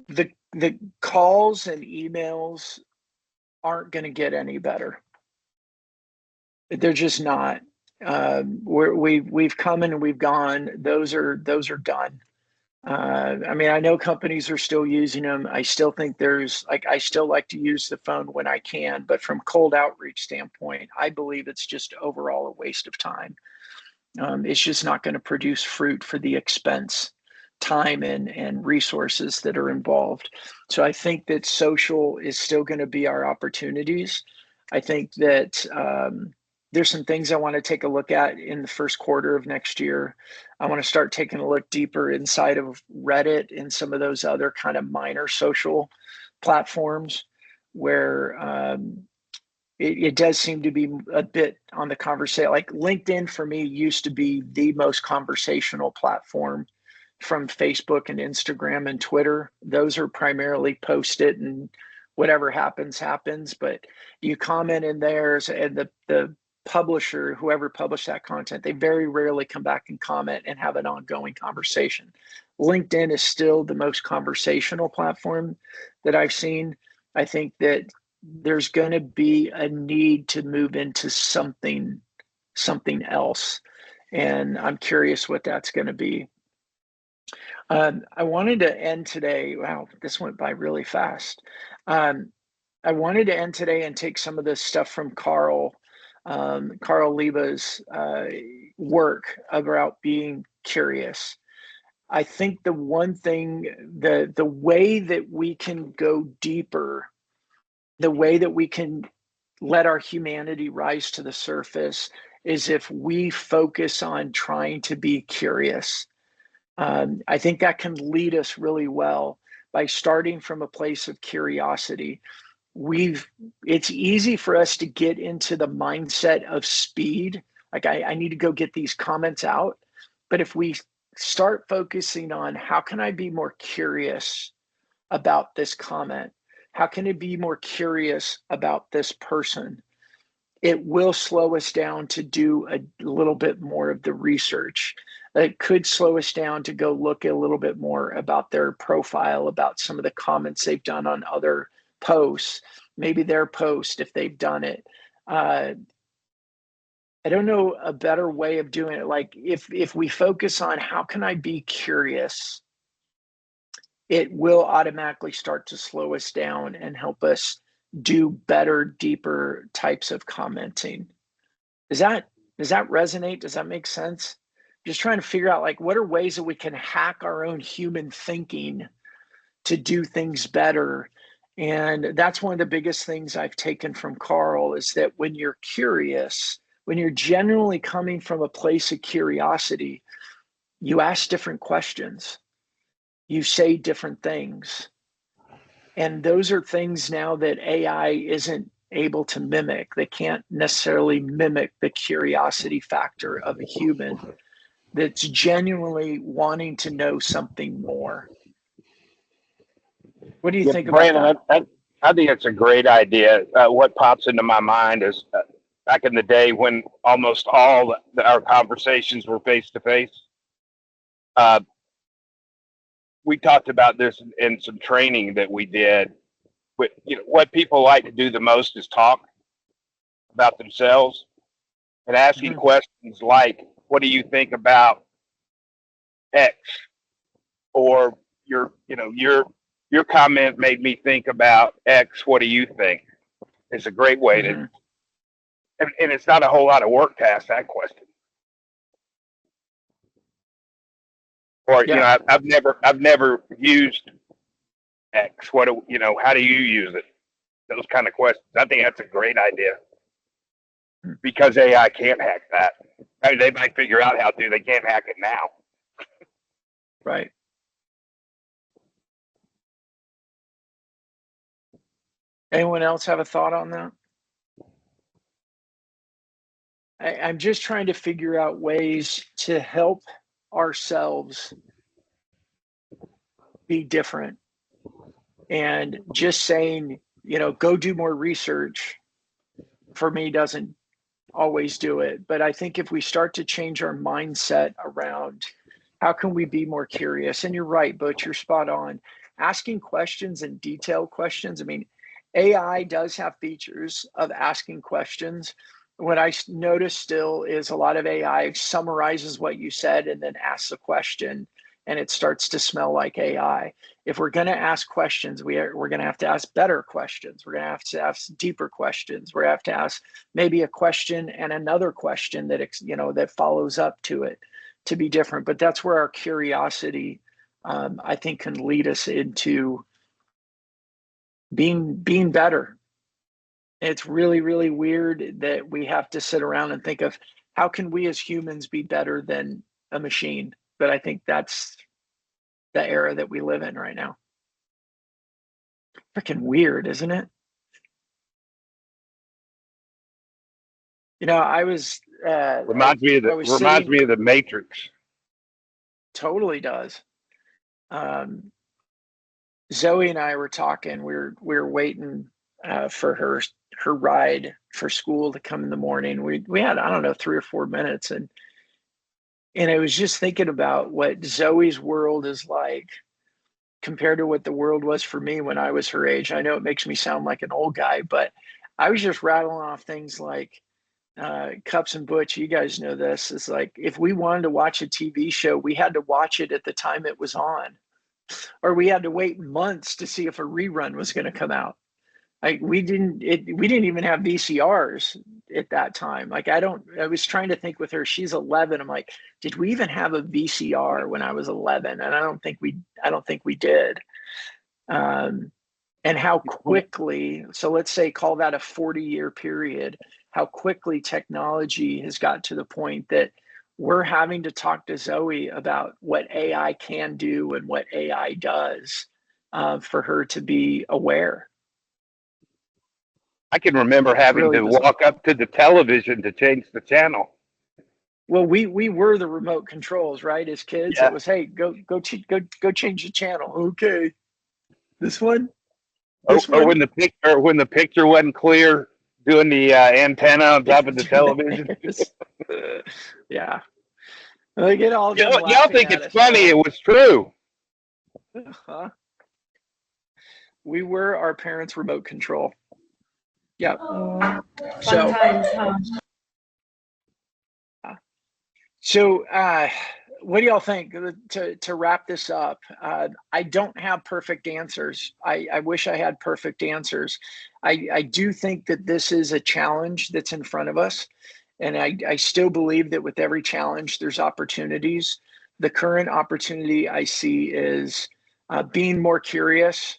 the calls and emails aren't going to get any better. They're just not. We've come and we've gone. Those are done. I mean, I know companies are still using them. I still think I still like to use the phone when I can, but from cold outreach standpoint, I believe it's just overall a waste of time. It's just not going to produce fruit for the expense, time, and resources that are involved. So I think that social is still going to be our opportunities. I think that there's some things I want to take a look at in the first quarter of next year. I want to start taking a look deeper inside of Reddit and some of those other kind of minor social platforms where it does seem to be a bit on the conversation. Like LinkedIn for me used to be the most conversational platform from Facebook and Instagram and Twitter. Those are primarily post it and whatever happens. But you comment in theirs, and the publisher, whoever published that content, they very rarely come back and comment and have an ongoing conversation. LinkedIn is still the most conversational platform that I've seen. I think that there's going to be a need to move into something else. And I'm curious what that's going to be. I wanted to end today. Wow, this went by really fast. I wanted to end today and take some of this stuff from Carl Leba's work about being curious. I think the one thing, the way that we can go deeper, the way that we can let our humanity rise to the surface is if we focus on trying to be curious. I think that can lead us really well by starting from a place of curiosity. It's easy for us to get into the mindset of speed. Like I need to go get these comments out. But if we start focusing on how can I be more curious about this comment? How can I be more curious about this person? It will slow us down to do a little bit more of the research. It could slow us down to go look a little bit more about their profile, about some of the comments they've done on other posts, maybe their post if they've done it. I don't know a better way of doing it. Like if we focus on how can I be curious, it will automatically start to slow us down and help us do better, deeper types of commenting. Does that resonate? Does that make sense? Just trying to figure out like what are ways that we can hack our own human thinking to do things better. And that's one of the biggest things I've taken from Carl is that when you're curious, when you're genuinely coming from a place of curiosity, you ask different questions. You say different things. And those are things now that AI isn't able to mimic. They can't necessarily mimic the curiosity factor of a human that's genuinely wanting to know something more. What do you think about Brandon, that? I think it's a great idea. What pops into my mind is back in the day when almost all our conversations were face to face. We talked about this in some training that we did. but what people like to do the most is talk about themselves and asking Mhm. questions like, "What do you think about X?" Or your comment made me think about X. What do you think? It's a great way to, Mhm. and it's not a whole lot of work to ask that question. Or Yeah. I've never used X. How do you use it? Those kind of questions. I think that's a great idea because AI can't hack that. I mean, they might figure out how to. They can't hack it now. Right. Anyone else have a thought on that? I'm just trying to figure out ways to help ourselves be different. And just saying, go do more research for me doesn't always do it. But I think if we start to change our mindset around how can we be more curious? And you're right, Butch, you're spot on. Asking questions and detailed questions. I mean, AI does have features of asking questions. What I notice still is a lot of AI summarizes what you said and then asks a question, and it starts to smell like AI. If we're going to ask questions, we're going to have to ask better questions. We're going to have to ask deeper questions. We're going to have to ask maybe a question and another question that that follows up to it to be different. But that's where our curiosity, I think, can lead us into being better. It's really, really weird that we have to sit around and think of how can we as humans be better than a machine. But I think that's the era that we live in right now. Freaking weird, isn't it? I was Reminds me of I the was reminds sitting. me of the Matrix. Totally does. Zoe and I were talking. We were waiting for her ride for school to come in the morning. We had, I don't know, 3 or 4 minutes, and I was just thinking about what Zoe's world is like compared to what the world was for me when I was her age. I know it makes me sound like an old guy, but I was just rattling off things like Cups and Butch. You guys know this. It's like if we wanted to watch a TV show, we had to watch it at the time it was on, or we had to wait months to see if a rerun was going to come out. Like we didn't even have VCRs at that time. Like I was trying to think with her, she's 11. I'm like, did we even have a VCR when I was 11? And I don't think we did. And how quickly, so let's say call that a 40-year period, how quickly technology has got to the point that we're having to talk to Zoe about what AI can do and what AI does for her to be aware. I can remember having Really to bizarre. walk up to the television to change the channel. Well, we were the remote controls, right? As kids, Yeah. it was, hey, go change the channel. Okay, this one. Or when the picture wasn't clear, doing the antenna on top of the television. Yeah, they get all them Y'all laughing think at it's us. funny? It was true. Huh? We were our parents' remote control. Yeah. Fun So, times, huh? so what do y'all think to wrap this up? I don't have perfect answers. I wish I had perfect answers. I do think that this is a challenge that's in front of us. And I still believe that with every challenge, there's opportunities. The current opportunity I see is being more curious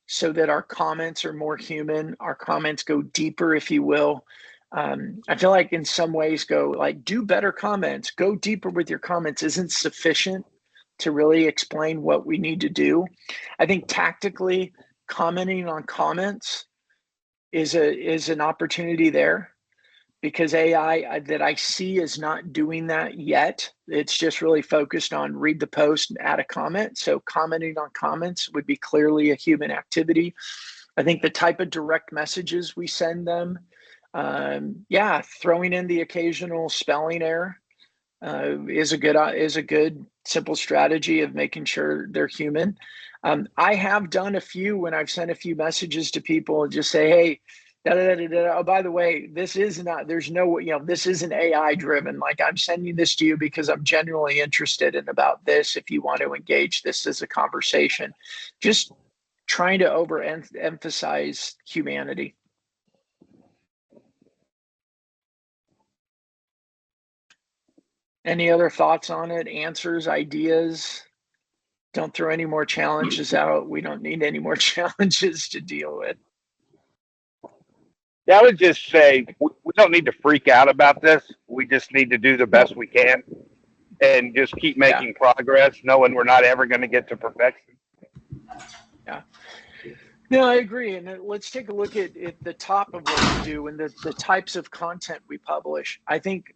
so that our comments are more human. Our comments go deeper, if you will. I feel like in some ways do better comments, go deeper with your comments isn't sufficient to really explain what we need to do. I think tactically commenting on comments is an opportunity there, because AI that I see is not doing that yet. It's just really focused on read the post and add a comment. So commenting on comments would be clearly a human activity. I think the type of direct messages we send them, throwing in the occasional spelling error is a good simple strategy of making sure they're human. I have done a few when I've sent a few messages to people and just say, hey, da, da, da, da, da. Oh, by the way, this is not, there's no, this isn't AI driven. Like, I'm sending this to you because I'm genuinely interested in about this. If you want to engage this as a conversation, just trying to overemphasize humanity. Any other thoughts on it? Answers, ideas? Don't throw any more challenges out. We don't need any more challenges to deal with. Yeah, I would just say we don't need to freak out about this. We just need to do the best we can and just keep making progress, knowing we're not ever going to get to perfection. Yeah. No, I agree. And let's take a look at the top of what we do and the types of content we publish. I think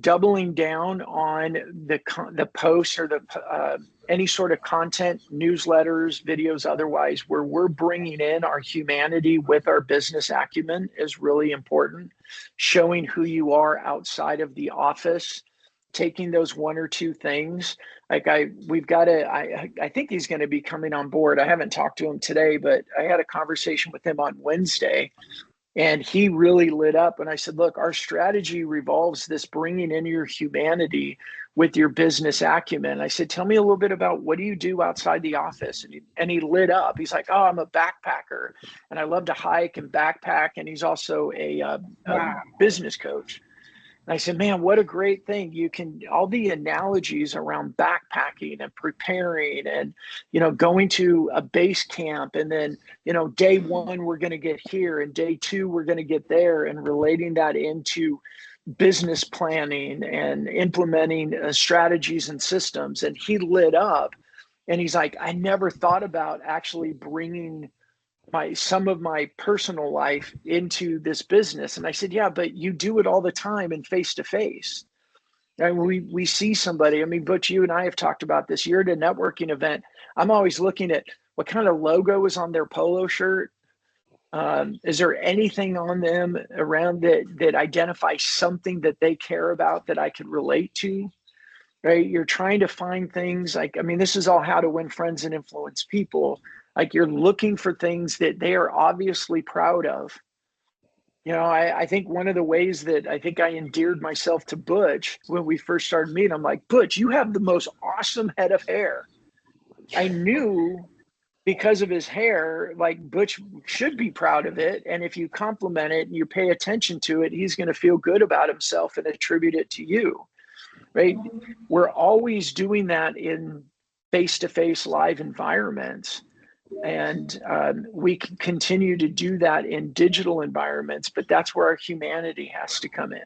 doubling down on the posts or the any sort of content, newsletters, videos, otherwise, where we're bringing in our humanity with our business acumen is really important. Showing who you are outside of the office, taking those one or two things. Like I think he's going to be coming on board. I haven't talked to him today, but I had a conversation with him on Wednesday. And he really lit up. And I said, look, our strategy revolves this bringing in your humanity with your business acumen. I said, tell me a little bit about what do you do outside the office? And he lit up. He's like, oh, I'm a backpacker and I love to hike and backpack. And he's also a business coach. And I said, man, what a great thing. You can, all the analogies around backpacking and preparing and, going to a base camp. And then, day one, we're going to get here and day two, we're going to get there, and relating that into business planning and implementing strategies and systems. And he lit up and he's like, I never thought about actually bringing some of my personal life into this business. And I said, yeah, but you do it all the time in face-to-face. And we see somebody, I mean, Butch, you and I have talked about this. You're at a networking event. I'm always looking at what kind of logo is on their polo shirt. Is there anything on them around that identifies something that they care about that I could relate to? Right? You're trying to find things like, I mean, this is all how to win friends and influence people. Like, you're looking for things that they are obviously proud of. I think one of the ways that I think I endeared myself to Butch when we first started meeting, I'm like, Butch, you have the most awesome head of hair. I knew because of his hair, like, Butch should be proud of it. And if you compliment it and you pay attention to it, he's going to feel good about himself and attribute it to you. Right? We're always doing that in face-to-face live environments. And we can continue to do that in digital environments, but that's where our humanity has to come in.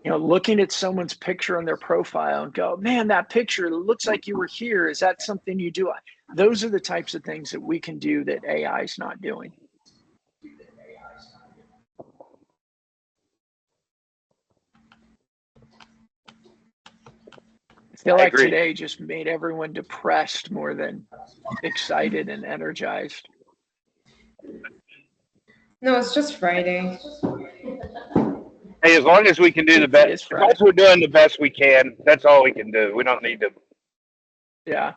Looking at someone's picture on their profile and go, man, that picture looks like you were here. Is that something you do? Those are the types of things that we can do that AI is not doing. I feel like today just made everyone depressed more than excited and energized. No, it's just Friday. Hey, as long as we can do the best, as long as we're doing the best we can, that's all we can do. We don't need to. Yeah.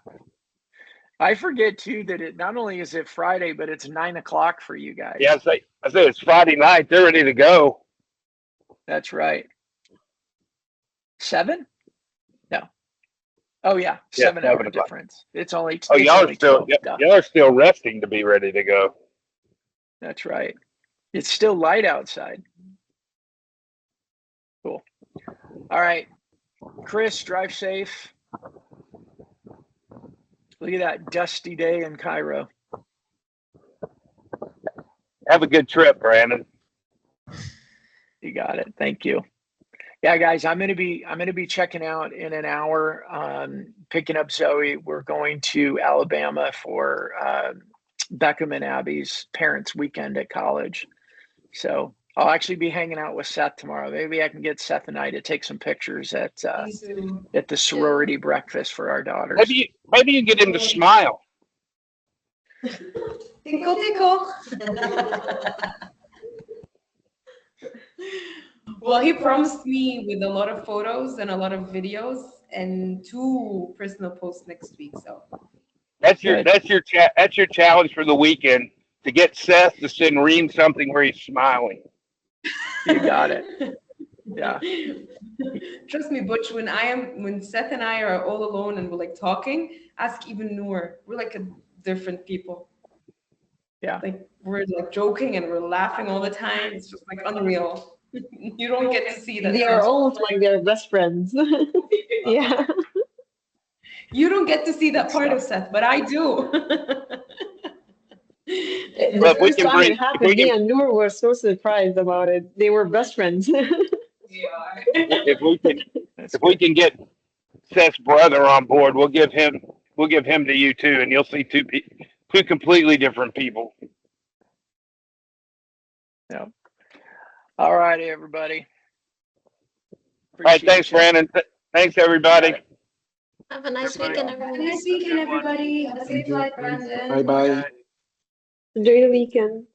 I forget too that it not only is it Friday, but it's 9 o'clock for you guys. Yeah, I say it's Friday night. They're ready to go. That's right. 7? No. Oh yeah, 7 hour difference. It's only. Oh, y'all are still resting to be ready to go. That's right. It's still light outside. Cool. All right, Chris, drive safe. Look at that dusty day in Cairo. Have a good trip, Brandon. You got it. Thank you. Yeah, guys, I'm gonna be checking out in an hour. Picking up Zoe. We're going to Alabama for Beckham and Abby's parents' weekend at college. So I'll actually be hanging out with Seth tomorrow. Maybe I can get Seth and I to take some pictures at the sorority breakfast for our daughters. Maybe you get him to smile. Tickle, tickle. Well, he promised me with a lot of photos and a lot of videos and 2 personal posts next week. So That's your Good. that's your challenge for the weekend, to get Seth to send Reem something where he's smiling. You got it. Yeah. Trust me, Butch, when Seth and I are all alone and we're like talking, ask even Noor. We're like a different people. Yeah. Like we're like joking and we're laughing all the time. It's just like unreal. You don't get to see that. They are almost like they're best friends. Yeah. You don't get to see that part of Seth, but I do. The But we first can time bring- it happened, we me can- and Noor were so surprised about it. They were best friends. If That's we good. can get Seth's brother on board, we'll give him to you too, and you'll see two completely different people. All righty, everybody. All right, Appreciate thanks, you. Brandon. Thanks, everybody. Have a nice Everybody. weekend, everyone. Nice weekend, everybody. Have a safe flight, Brandon. Bye bye. Enjoy the weekend.